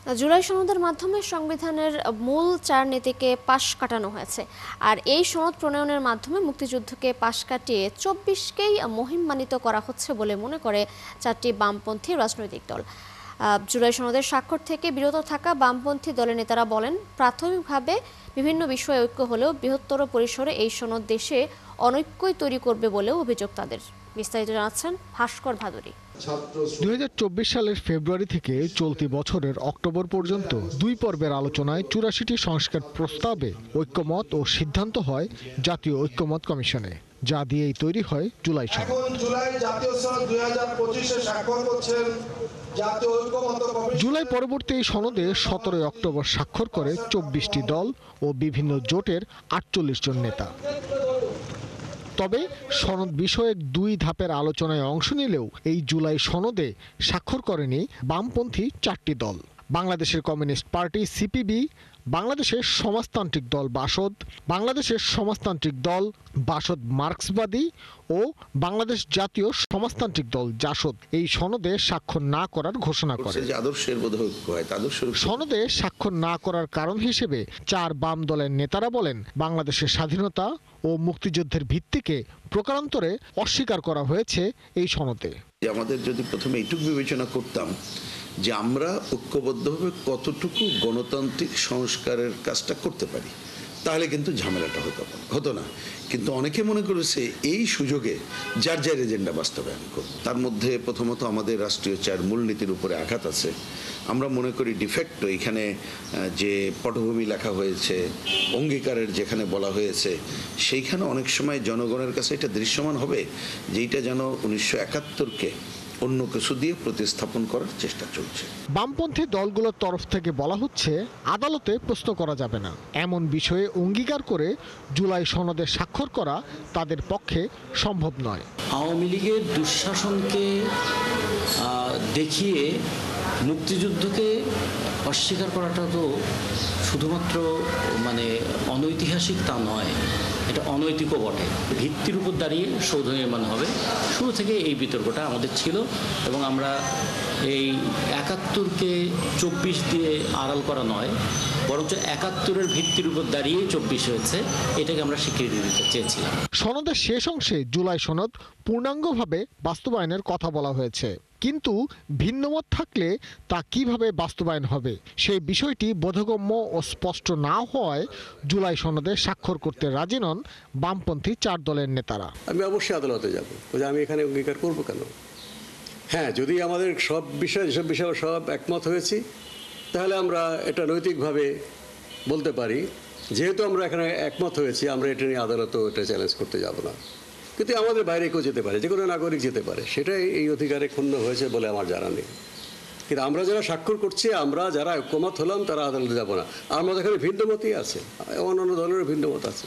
জুলাই সনদের মাধ্যমে সংবিধানের মূল 4 নীতিকে পাশ কাটানো হয়েছে। আর এই সনদ প্রণয়নের মাধ্যমে মুক্তিযুদ্ধকে পাশ কাটিয়ে 24কেই মহিমান্বিত করা হচ্ছে বলে মনে করে 4টি বামপন্থী রাজনৈতিক দল। জুলাই সনদের স্বাক্ষর থেকে বিরত থাকা বামপন্থী দলের নেতারা বলেন, প্রাথমিকভাবে বিভিন্ন বিষয়ে ঐক্য হলেও বৃহত্তর পরিসরে এই সনদ দেশে অনৈক্যই তৈরি করবে বলেও অভিযোগ তাদের। বিস্তারিত জানাচ্ছেন ভাস্কর ভাদুরী। 2024 সালের ফেব্রুয়ারি থেকে চলতি বছরের অক্টোবর পর্যন্ত 2 পর্বের আলোচনায় 84টি সংস্কার প্রস্তাবে ঐক্যমত ও সিদ্ধান্ত হয় জাতীয় ঐক্যমত কমিশনে, যা দিয়েই তৈরি হয় জুলাই সনদ। জুলাই পরবর্তী এই সনদে 17 অক্টোবর স্বাক্ষর করে 24টি দল ও বিভিন্ন জোটের 48 জন নেতা। তবে সনদ বিষয়ক 2 ধাপের আলোচনায় অংশ নিলেও এই জুলাই সনদে স্বাক্ষর করেনি বামপন্থী 4টি দল। বাংলাদেশের কমিউনিস্ট পার্টি সিপিবি, বাংলাদেশের সমাজতান্ত্রিক দল বাসদ, বাংলাদেশের সমাজতান্ত্রিক দল বাসদ মার্ক্সবাদী ও বাংলাদেশ জাতীয় সমাজতান্ত্রিক দল জাসদ এই সনদে স্বাক্ষর না করার ঘোষণা করে। সনদে স্বাক্ষর না করার কারণ হিসেবে 4 বাম দলের নেতারা বলেন, বাংলাদেশের স্বাধীনতা ও মুক্তিযুদ্ধের ভিত্তিকে প্রকারান্তরে অস্বীকার করা হয়েছে এই সনদে। আমাদের যদি প্রথমে এইটুকু বিবেচনা করতাম যে আমরা ঐক্যবদ্ধভাবে কতটুকু গণতান্ত্রিক সংস্কারের কাজটা করতে পারি, তাহলে কিন্তু ঝামেলাটা হতো না। কিন্তু অনেকে মনে করেছে এই সুযোগে যার যার এজেন্ডা বাস্তবায়ন করব। তার মধ্যে প্রথমত আমাদের রাষ্ট্রীয় 4 মূলনীতির উপরে আঘাত আছে। আমরা মনে করি ডিফেক্ট এখানে যে পটভূমি লেখা হয়েছে, অঙ্গীকারের যেখানে বলা হয়েছে, সেইখানে অনেক সময় জনগণের কাছে এটা দৃশ্যমান হবে যে এটা যেন 1971-কে অন্য কিছু দিয়ে প্রতিস্থাপন করার চেষ্টা চলছে। বামপন্থী দলগুলোর তরফ থেকে বলা হচ্ছে, আদালতে প্রশ্ন করা যাবে না এমন বিষয়ে অঙ্গীকার করে জুলাই সনদে স্বাক্ষর করা তাদের পক্ষে সম্ভব নয়। আওয়ামী লীগের দুঃশাসনকে দেখিয়ে মুক্তিযুদ্ধকে অস্বীকার করাটা তো শুধুমাত্র অনৈতিহাসিক তা নয়, এটা অনৈতিকও বটে। ভিত্তির উপর দাঁড়িয়ে সৌধ নির্মাণ হবে, শুরু থেকে এই বিতর্কটা আমাদের ছিল এবং আমরা এই 71-কে 24 দিয়ে আড়াল করা নয়, বরঞ্চ 71-এর ভিত্তির উপর দাঁড়িয়ে 24 হয়েছে, এটাকে আমরা স্বীকৃতি দিতে চেয়েছিলাম। সনদের শেষ অংশে জুলাই সনদ পূর্ণাঙ্গভাবে বাস্তবায়নের কথা বলা হয়েছে, কিন্তু ভিন্নমত থাকলে তা কিভাবে বাস্তবায়ন হবে সেই বিষয়টি বোধগম্য ও স্পষ্ট না হওয়ায় জুলাই সনদে স্বাক্ষর করতে রাজি নন বামপন্থী 4 দলের নেতারা। আমি অবশ্যই আদালতে যাব, আমি এখানে অঙ্গীকার করব কেন? হ্যাঁ, যদি আমাদের যেসব বিষয়ে সব একমত হয়েছি, তাহলে আমরা এটা নৈতিকভাবে বলতে পারি, যেহেতু আমরা এখানে একমত হয়েছি, আমরা এটা নিয়ে আদালতেও এটা চ্যালেঞ্জ করতে যাব না। কিন্তু আমাদের বাইরে কেউ যেতে পারে, যে কোনো নাগরিক যেতে পারে, সেটাই এই অধিকারে ক্ষুণ্ণ হয়েছে বলে আমার জানা নেই। কিন্তু আমরা যারা স্বাক্ষর করছি, আমরা যারা ঐক্যমত হলাম, তারা আদালতে যাব না। আমাদের এখানে ভিন্নমতই আছে, অন্যান্য দলেরও ভিন্নমত আছে।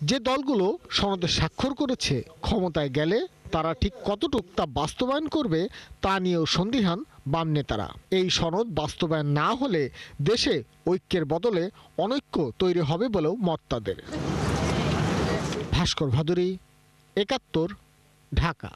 যে দলগুলো সনদে স্বাক্ষর করেছে, ক্ষমতায় গেলে তারা ঠিক কতটুকু তা বাস্তবায়ন করবে তা নিয়েও সন্দিহান বাম নেতারা। এই সনদ বাস্তবায়ন না হলে দেশে ঐক্যের বদলে অনৈক্য তৈরি হবে বলেও মত তাদের। ভাস্কর ভাদুরী, 71, ঢাকা।